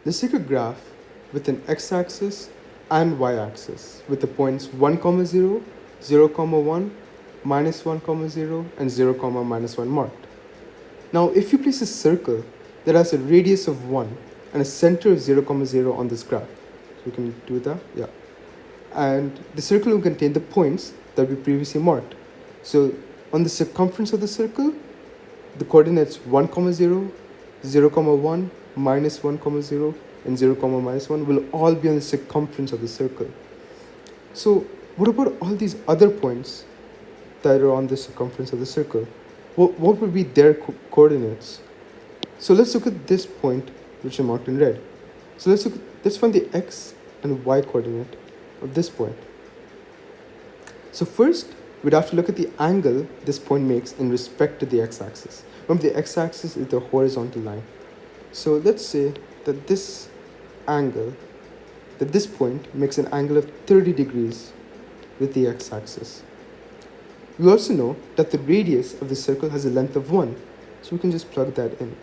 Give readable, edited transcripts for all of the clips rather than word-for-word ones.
Let's take a graph with an x-axis and y-axis with the points 1, 0, 0, 1, -1, 0, and 0, -1 marked. Now, if you place a circle that has a radius of 1 and a center of 0, 0 on this graph, so we can do that, yeah. And the circle will contain the points that we previously marked. So on the circumference of the circle, the coordinates 1, 0, 0, 1, -1, 0, and 0, -1 will all be on the circumference of the circle. So what about all these other points that are on the circumference of the circle? What would be their coordinates? So let's look at this point, which I marked in red. So let's find the x and y coordinate of this point. So first, we'd have to look at the angle this point makes in respect to the x-axis. Remember, the x-axis is the horizontal line. So let's say that this point makes an angle of 30 degrees with the x-axis. We also know that the radius of the circle has a length of 1, so we can just plug that in.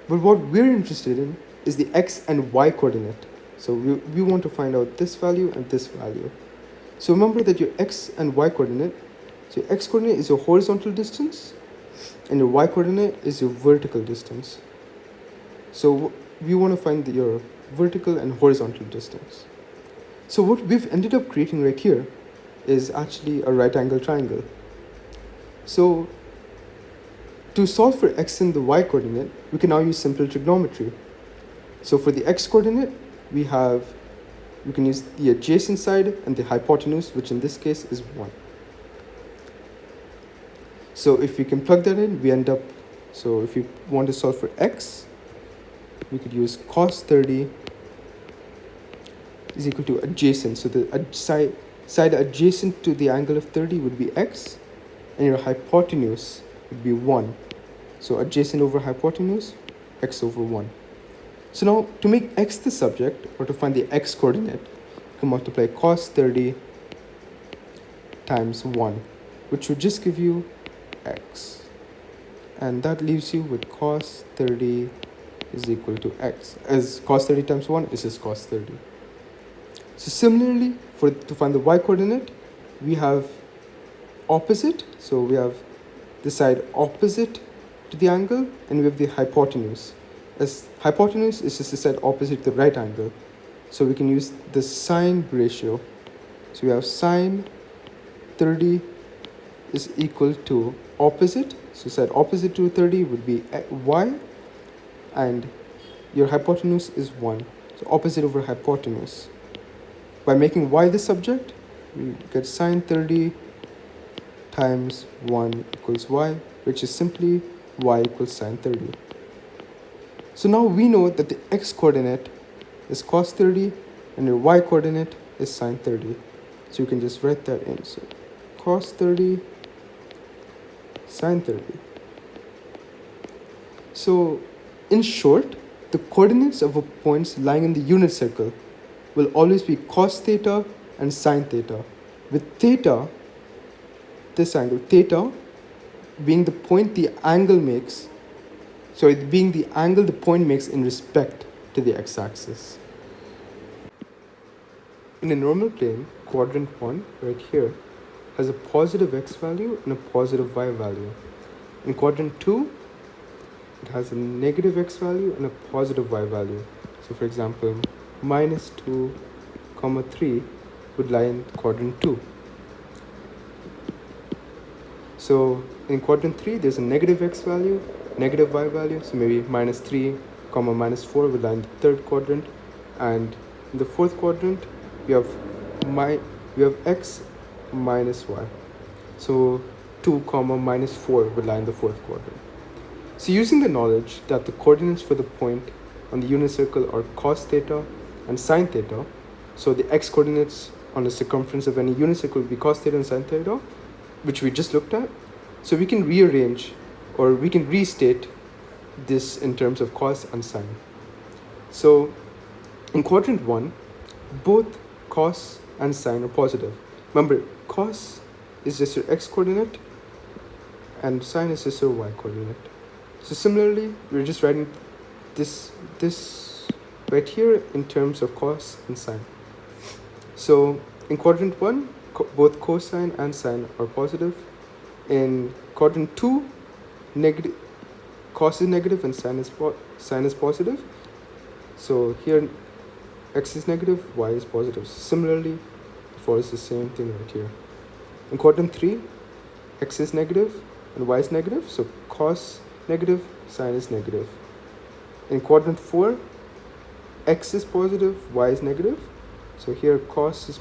But what we're interested in is the x and y coordinate. So we want to find out this value and this value. So remember that your x and y coordinate, so your x coordinate is your horizontal distance, and your y coordinate is your vertical distance. So we want to find your vertical and horizontal distance. So what we've ended up creating right here is actually a right angle triangle. So to solve for x and the y coordinate, we can now use simple trigonometry. So for the x coordinate, we can use the adjacent side and the hypotenuse, which in this case is 1. So if we can plug that in, we end up, so if you want to solve for x, we could use cos 30 is equal to adjacent. So the side adjacent to the angle of 30 would be x, and your hypotenuse would be 1. So adjacent over hypotenuse, x over 1. So now, to make x the subject, or to find the x coordinate, you can multiply cos 30 times 1, which would just give you x. And that leaves you with cos 30 is equal to x. As cos 30 times 1 is just cos 30. So similarly, to find the y coordinate, we have opposite. So we have the side opposite to the angle, and we have the hypotenuse. As hypotenuse is just the side opposite to the right angle. So we can use the sine ratio. So we have sine 30 is equal to opposite. So side opposite to 30 would be y, and your hypotenuse is 1. So opposite over hypotenuse. By making y the subject, we get sine 30 times 1 equals y, which is simply y equals sine 30. So now we know that the x coordinate is cos 30 and your y coordinate is sine 30. So you can just write that in. So cos 30, sine 30. So in short, the coordinates of points lying in the unit circle will always be cos theta and sine theta, with theta, this angle, theta, being the point the angle makes, being the angle the point makes in respect to the x-axis. In a normal plane, quadrant 1, right here, has a positive x value and a positive y value. In quadrant 2, it has a negative x value and a positive y value. So for example, -2, 3 would lie in quadrant 2. So in quadrant 3, there's a negative x value, negative y value. So maybe -3, -4 would lie in the third quadrant. And in the fourth quadrant, we have x minus y. So 2, -4 would lie in the fourth quadrant. So using the knowledge that the coordinates for the point on the unit circle are cos theta and sine theta, so the x coordinates on the circumference of any unit circle will be cos theta and sine theta, which we just looked at. So we can rearrange, or we can restate this in terms of cos and sine. So in quadrant 1, both cos and sine are positive. Remember, cos is just your x coordinate and sine is just your y coordinate. So similarly, we're just writing this right here in terms of cos and sine. So in quadrant 1, both cosine and sine are positive. In quadrant 2, negative, cos is negative and sine is positive. So here x is negative, y is positive. Similarly, it follows the same thing right here. In quadrant 3, x is negative and y is negative, so cos negative, sine is negative. In quadrant 4, x is positive, y is negative, so here cos is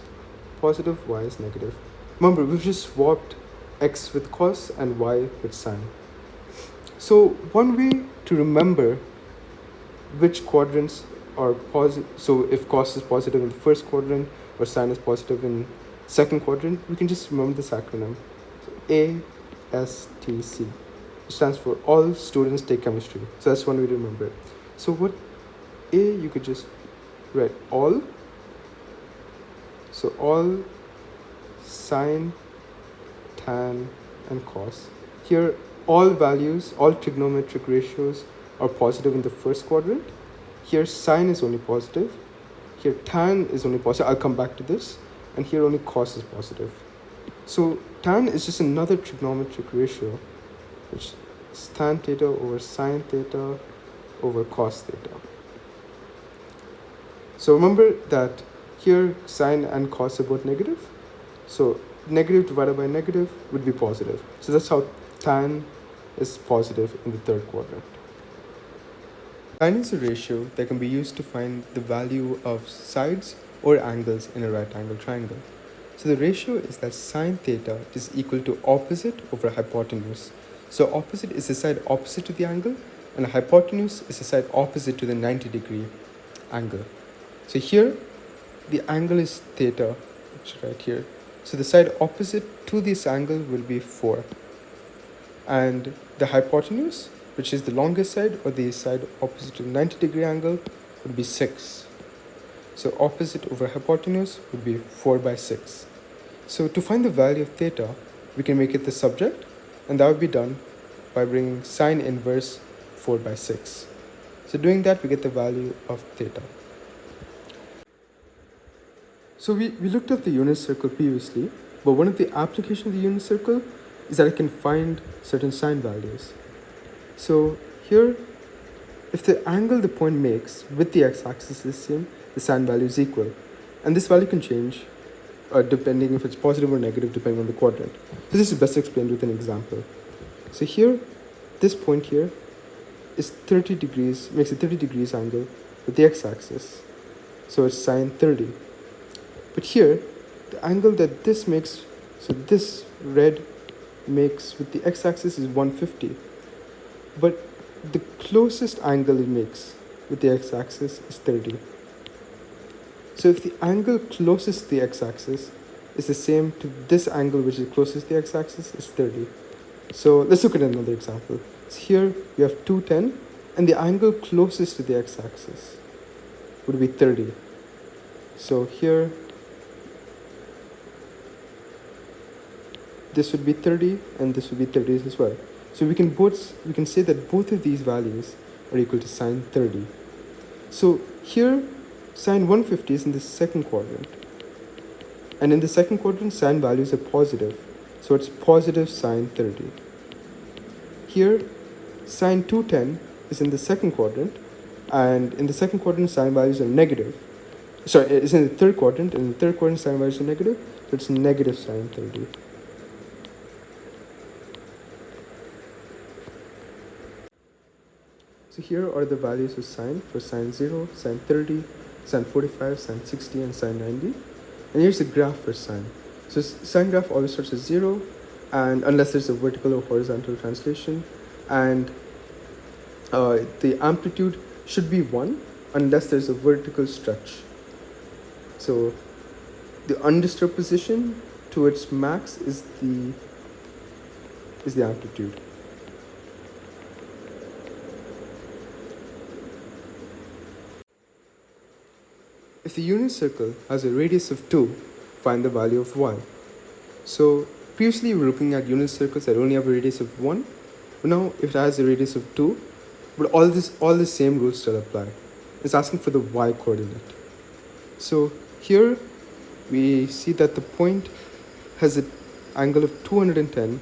positive, y is negative. Remember, we've just swapped x with cos and y with sine. So one way to remember which quadrants are positive, so if cos is positive in the first quadrant or sine is positive in second quadrant, we can just remember this acronym. So ASTC, which stands for All Students Take Chemistry. So that's one way to remember it. So what A, you could just write all. So all sine, tan, and cos. Here, all values, all trigonometric ratios are positive in the first quadrant. Here, sine is only positive. Here, tan is only positive. I'll come back to this. And here, only cos is positive. So tan is just another trigonometric ratio, which is tan theta over sine theta over cos theta. So remember that here sine and cos are both negative. So negative divided by negative would be positive. So that's how tan is positive in the third quadrant. Tan is a ratio that can be used to find the value of sides or angles in a right angle triangle. So the ratio is that sine theta is equal to opposite over hypotenuse. So opposite is the side opposite to the angle, and hypotenuse is the side opposite to the 90-degree angle. So here, the angle is theta, which is right here. So the side opposite to this angle will be 4. And the hypotenuse, which is the longest side, or the side opposite to the 90-degree angle, would be 6. So opposite over hypotenuse would be 4 by 6. So to find the value of theta, we can make it the subject, and that would be done by bringing sine inverse 4 by 6. So doing that, we get the value of theta. So we looked at the unit circle previously, but one of the applications of the unit circle is that it can find certain sine values. So here, if the angle the point makes with the x-axis is the same, the sine value is equal. And this value can change depending if it's positive or negative, depending on the quadrant. So this is best explained with an example. So here, this point here is 30 degrees, makes a 30 degrees angle with the x-axis. So it's sine 30. But here, the angle that this makes, so this red makes with the x-axis is 150. But the closest angle it makes with the x-axis is 30. So if the angle closest to the x-axis is the same to this angle which is closest to the x-axis is 30. So let's look at another example. So here we have 210, and the angle closest to the x-axis would be 30. So here this would be 30 and this would be 30 as well. So we can say that both of these values are equal to sine 30. So here sine 150 is in the second quadrant. And in the second quadrant, sine values are positive. So it's positive sine 30. Here, sine 210 is in the second quadrant. And in the second quadrant, sine values are negative. Sorry, it's in the third quadrant. In the third quadrant, sine values are negative. So it's negative sine 30. So here are the values of sine for sine 0, sine 30, sine 45, sine 60, and sine 90. And here's the graph for sine. So sine graph always starts at 0, and unless there's a vertical or horizontal translation. And the amplitude should be 1 unless there's a vertical stretch. So the undisturbed position to its max is the amplitude. If the unit circle has a radius of 2, find the value of y. So previously we were looking at unit circles that only have a radius of 1. But now if it has a radius of 2, but all the same rules still apply. is asking for the y coordinate. So here we see that the point has an angle of 210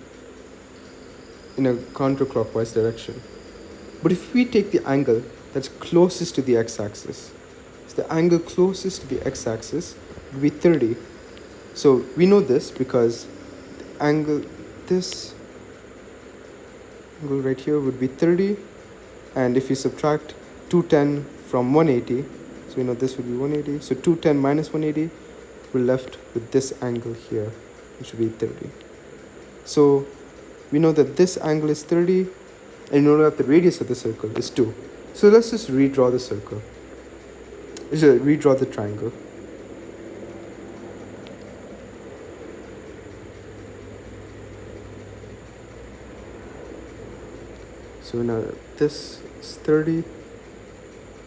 in a counterclockwise direction. But if we take the angle that's closest to the x-axis, so the angle closest to the x-axis would be 30. So we know this because the angle, this angle right here would be 30, and if you subtract 210 from 180, so we know this would be 180, so 210 minus 180, we're left with this angle here, which would be 30. So we know that this angle is 30, and we know that the radius of the circle is 2. So let's just redraw the circle. Let's just redraw the triangle. So now this is 30,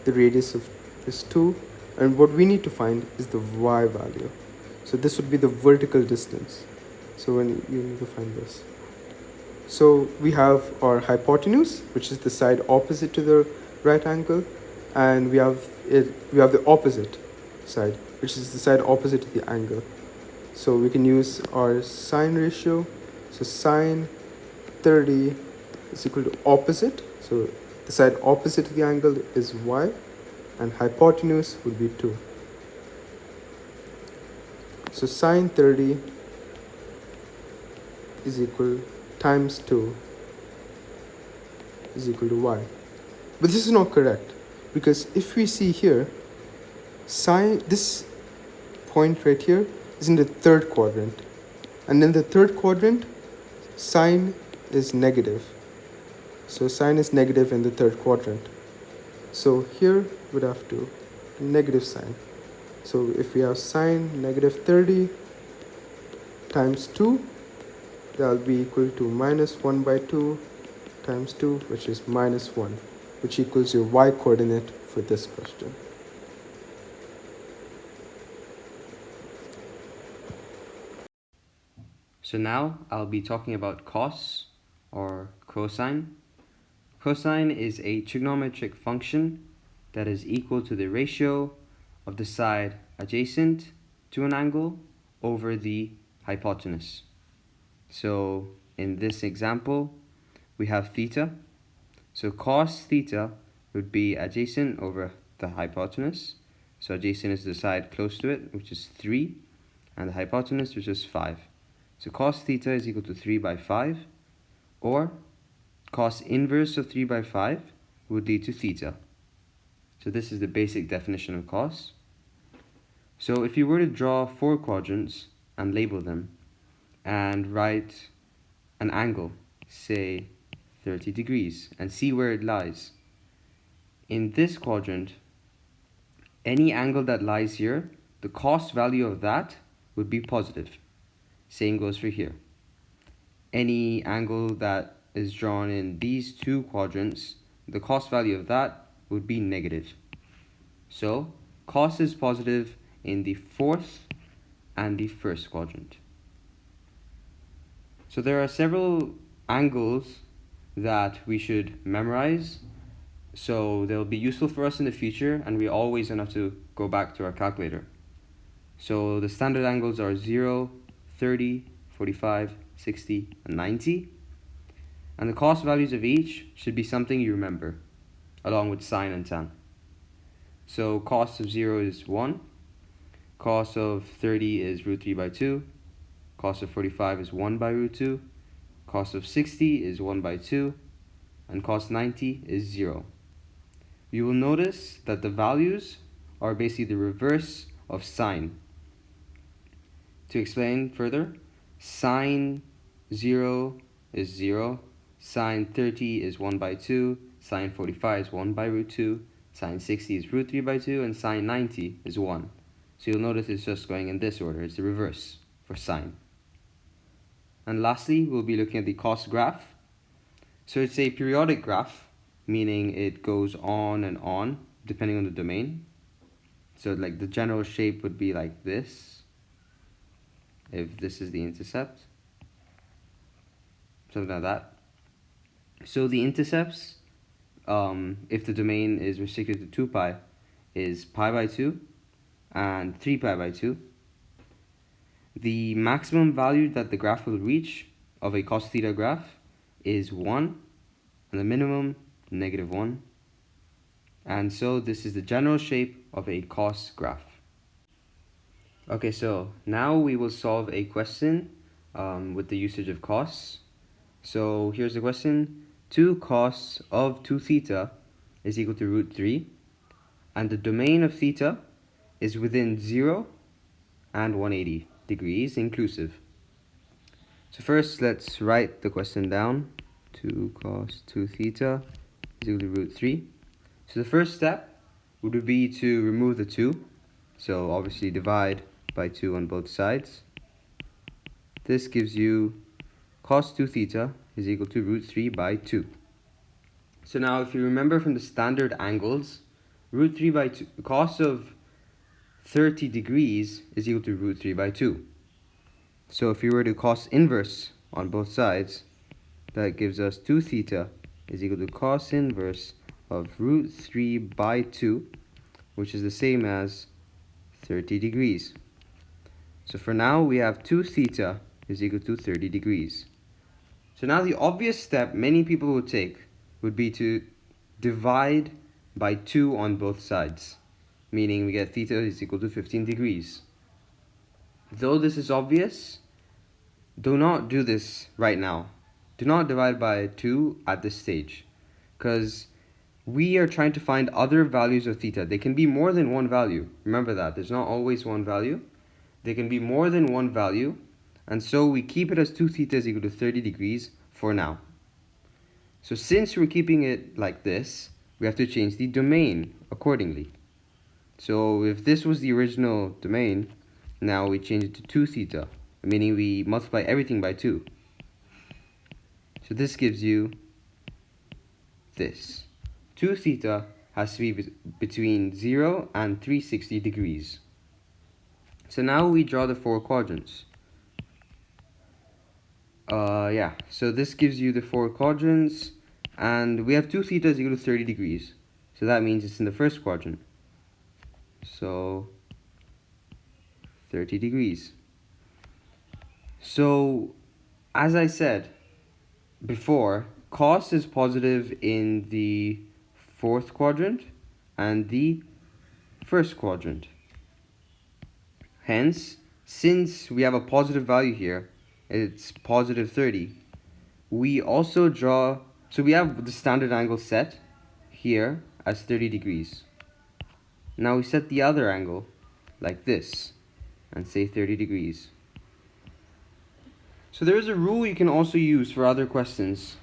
the radius of is 2, and what we need to find is the y value. So this would be the vertical distance. So when you need to find this. So we have our hypotenuse, which is the side opposite to the right angle, and we have the opposite side, which is the side opposite to the angle. So we can use our sine ratio. So sine 30 is equal to opposite. So the side opposite to the angle is y, and hypotenuse would be 2. So sine 30 is equal times 2 is equal to y. But this is not correct, because if we see here, sine, this point right here is in the third quadrant, and in the third quadrant sine is negative. So sine is negative in the third quadrant. So here we'd have to negative sine. So if we have sine negative 30 times 2, that will be equal to minus 1 by 2 times 2, which is minus 1, which equals your y coordinate for this question. So now I'll be talking about cos or cosine. Cosine is a trigonometric function that is equal to the ratio of the side adjacent to an angle over the hypotenuse. So in this example, we have theta. So cos theta would be adjacent over the hypotenuse. So adjacent is the side close to it, which is 3, and the hypotenuse, which is 5. So cos theta is equal to 3 by 5, or cos inverse of 3 by 5 would lead to theta. So this is the basic definition of cos. So if you were to draw 4 quadrants and label them, and write an angle, say 30 degrees, and see where it lies. In this quadrant, any angle that lies here, the cos value of that would be positive. Same goes for here. Any angle that is drawn in these 2 quadrants, the cos value of that would be negative. So cos is positive in the 4th and the 1st quadrant. So there are several angles that we should memorize, so they'll be useful for us in the future, and we always don't have to go back to our calculator. So the standard angles are 0, 30, 45, 60, and 90. And the cos values of each should be something you remember, along with sine and tan. So cos of 0 is 1, cos of 30 is root 3 by 2, cos of 45 is 1 by root 2, cos of 60 is 1 by 2, and cos 90 is 0. You will notice that the values are basically the reverse of sine. To explain further, sine 0 is 0, sine 30 is 1 by 2, sine 45 is 1 by root 2, sine 60 is root 3 by 2, and sine 90 is 1. So you'll notice it's just going in this order. It's the reverse for sine. And lastly, we'll be looking at the cos graph. So it's a periodic graph, meaning it goes on and on, depending on the domain. So like the general shape would be like this, if this is the intercept. Something like that. So the intercepts, if the domain is restricted to 2 pi, is pi by 2 and 3 pi by 2. The maximum value that the graph will reach of a cos theta graph is 1, and the minimum, -1. And so this is the general shape of a cos graph. Okay, so now we will solve a question with the usage of cos. So here's the question. 2 cos of 2 theta is equal to root 3, and the domain of theta is within 0 and 180 degrees inclusive. So first, let's write the question down. 2 cos 2 theta is equal to root 3. So the first step would be to remove the 2. So obviously divide by 2 on both sides. This gives you cos 2 theta is equal to root 3 by 2. So now if you remember from the standard angles, root 3 by 2, cos of 30 degrees is equal to root 3 by 2. So if you were to cos inverse on both sides, that gives us 2 theta is equal to cos inverse of root 3 by 2, which is the same as 30 degrees. So for now, we have 2 theta is equal to 30 degrees. So now the obvious step many people would take would be to divide by 2 on both sides, meaning we get theta is equal to 15 degrees. Though this is obvious, do not do this right now. Do not divide by 2 at this stage, because we are trying to find other values of theta. They can be more than one value. Remember that. There's not always one value. They can be more than one value, and so we keep it as 2 theta is equal to 30 degrees for now. So since we're keeping it like this, we have to change the domain accordingly. So if this was the original domain, now we change it to 2 theta, meaning we multiply everything by 2. So this gives you this. 2 theta has to be between 0 and 360 degrees. So now we draw the 4 quadrants. So this gives you the 4 quadrants, and we have 2 theta is equal to 30 degrees. So that means it's in the first quadrant. So 30 degrees. So as I said before, cos is positive in the 4th quadrant and the 1st quadrant. Hence, since we have a positive value here, it's positive 30, we also draw, so we have the standard angle set here as 30 degrees. Now we set the other angle like this and say 30 degrees. So there is a rule you can also use for other questions.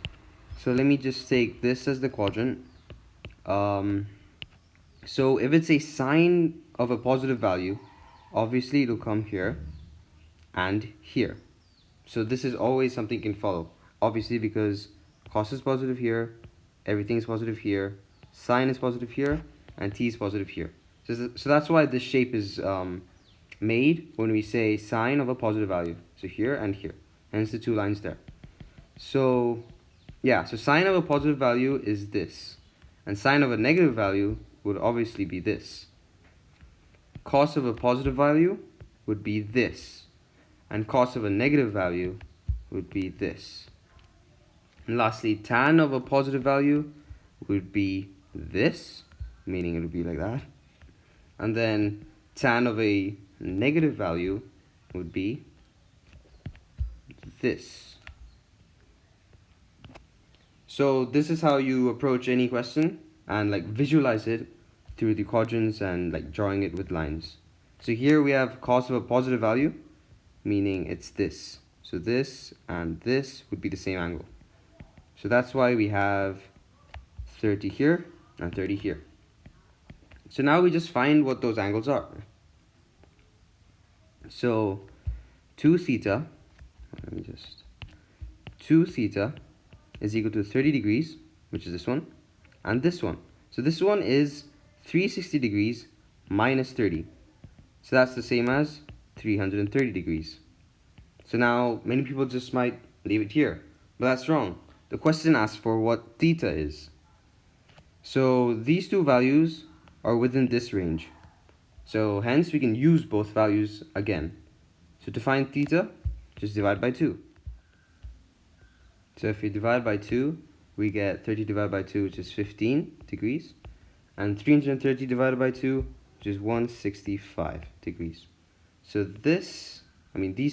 So let me just take this as the quadrant. So if it's a sine of a positive value, obviously it'll come here and here. So this is always something you can follow. Obviously, because cos is positive here, everything is positive here, sine is positive here, and t is positive here. So that's why this shape is made when we say sine of a positive value. So here and here. Hence the 2 lines there. So yeah, so sine of a positive value is this. And sine of a negative value would obviously be this. Cos of a positive value would be this. And cos of a negative value would be this. And lastly, tan of a positive value would be this, meaning it would be like that. And then tan of a negative value would be this. So this is how you approach any question and like visualize it through the quadrants and like drawing it with lines. So here we have cos of a positive value, meaning it's this. So this and this would be the same angle. So that's why we have 30 here and 30 here. So now we just find what those angles are. So 2 theta, 2 theta is equal to 30 degrees, which is this one, and this one. So this one is 360 degrees minus 30. So that's the same as 330 degrees. So now many people just might leave it here, but that's wrong. The question asks for what theta is. So these two values are within this range. So hence we can use both values again. So to find theta, just divide by 2. So if we divide by 2, we get 30 divided by 2, which is 15 degrees. And 330 divided by 2, which is 165 degrees. So these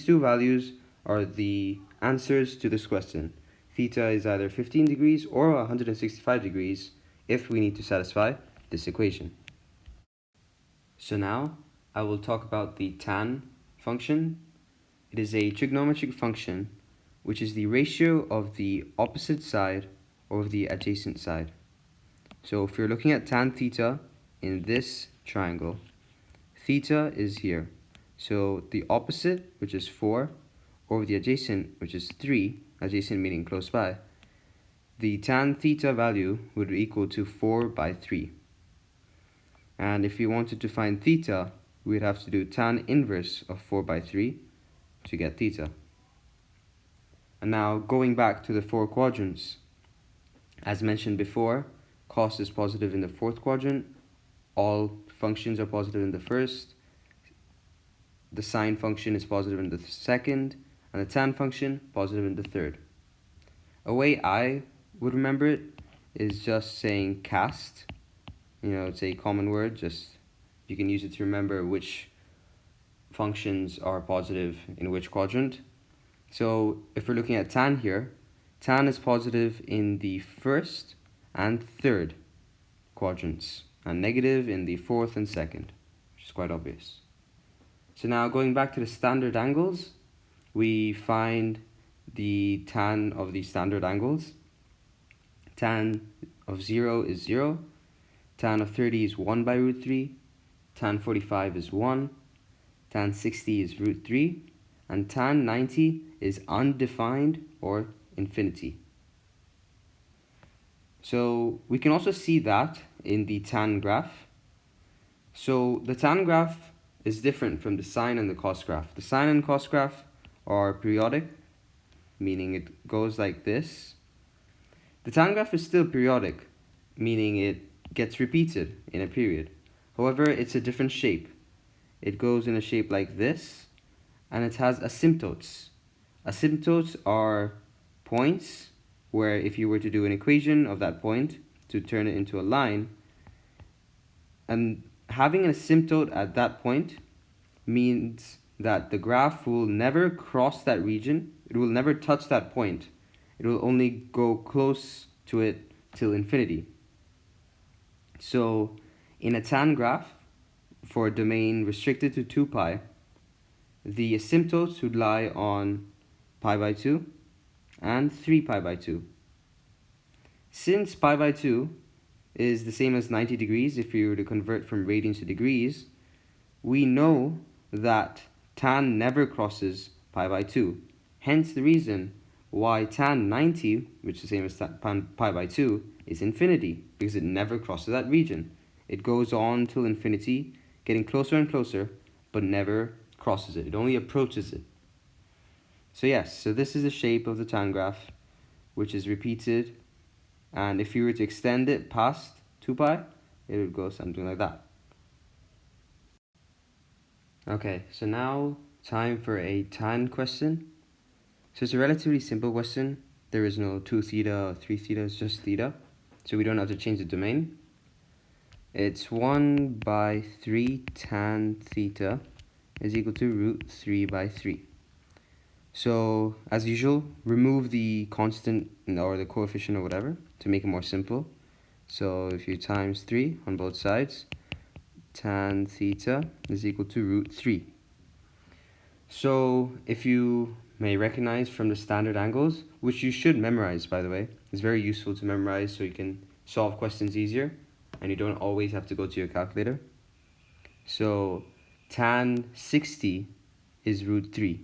two values are the answers to this question. Theta is either 15 degrees or 165 degrees if we need to satisfy this equation. So now I will talk about the tan function. It is a trigonometric function which is the ratio of the opposite side over the adjacent side. So if you're looking at tan theta in this triangle, theta is here. So the opposite, which is 4, over the adjacent, which is 3, adjacent meaning close by, the tan theta value would be equal to 4 by 3. And if you wanted to find theta, we'd have to do tan inverse of 4 by 3 to get theta. And now going back to the 4 quadrants, as mentioned before, cos is positive in the 4th quadrant, all functions are positive in the 1st, the sine function is positive in the 2nd, and the tan function positive in the 3rd. A way I would remember it is just saying cast. It's a common word, just you can use it to remember which functions are positive in which quadrant. So if we're looking at tan here, tan is positive in the 1st and 3rd quadrants, and negative in the 4th and 2nd, which is quite obvious. So now going back to the standard angles, we find the tan of the standard angles. Tan of 0 is 0, tan of 30 is 1 by root 3, tan 45 is 1, tan 60 is root 3, and tan 90 is undefined or infinity. So we can also see that in the tan graph. So the tan graph is different from the sine and the cos graph. The sine and cos graph are periodic, meaning it goes like this. The tan graph is still periodic, meaning it gets repeated in a period. However, it's a different shape. It goes in a shape like this, and it has asymptotes. Asymptotes are points where if you were to do an equation of that point to turn it into a line, and having an asymptote at that point means that the graph will never cross that region. It will never touch that point. It will only go close to it till infinity. So in a tan graph, for a domain restricted to 2 pi, the asymptotes would lie on pi by 2 and 3 pi by 2. Since pi by 2 is the same as 90 degrees if you were to convert from radians to degrees, we know that tan never crosses pi by 2. Hence the reason why tan 90, which is the same as pi by 2, is infinity, because it never crosses that region. It goes on till infinity, getting closer and closer, but never crosses it. It only approaches it. So yes, so this is the shape of the tan graph, which is repeated, and if you were to extend it past 2 pi, it would go something like that. Okay, so now time for a tan question. So it's a relatively simple question. There is no 2 theta or 3 theta, it's just theta. So we don't have to change the domain. It's 1 by 3 tan theta is equal to root 3 by 3. So as usual, remove the constant or the coefficient or whatever to make it more simple. So if you times 3 on both sides, tan theta is equal to root 3. So if you may recognize from the standard angles, which you should memorize, by the way, it's very useful to memorize so you can solve questions easier and you don't always have to go to your calculator. So tan 60 is root 3.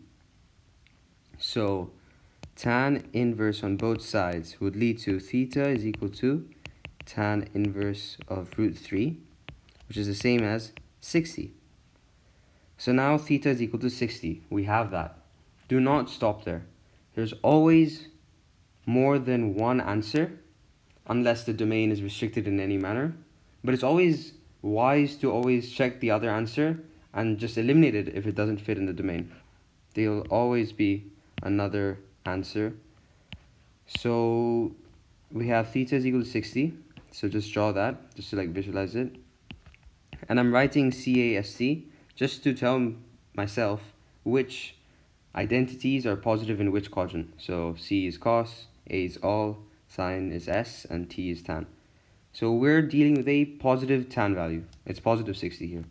So tan inverse on both sides would lead to theta is equal to tan inverse of root 3, which is the same as 60. So now theta is equal to 60. We have that. Do not stop there. There's always more than one answer, unless the domain is restricted in any manner. But it's always wise to always check the other answer and just eliminate it if it doesn't fit in the domain. There'll always be another answer. So we have theta is equal to 60. So just draw that, just to visualize it. And I'm writing CASC just to tell myself which identities are positive in which quadrant. So C is cos, A is all, sine is S, and T is tan. So we're dealing with a positive tan value. It's positive 60 here.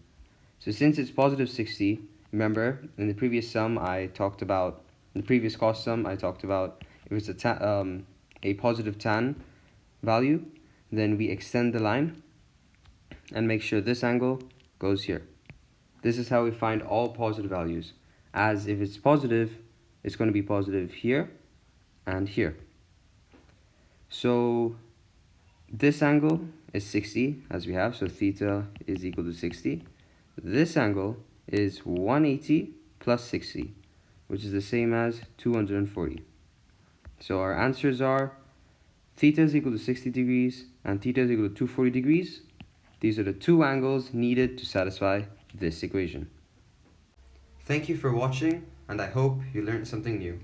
So since it's positive 60, remember in the previous sum I talked about, in the previous cos sum I talked about if it's a positive tan value, then we extend the line and make sure this angle goes here. This is how we find all positive values, as if it's positive, it's going to be positive here and here. So this angle is 60 as we have, so theta is equal to 60. This angle is 180 plus 60, which is the same as 240. So our answers are theta is equal to 60 degrees and theta is equal to 240 degrees. These are the two angles needed to satisfy this equation. Thank you for watching, and I hope you learned something new.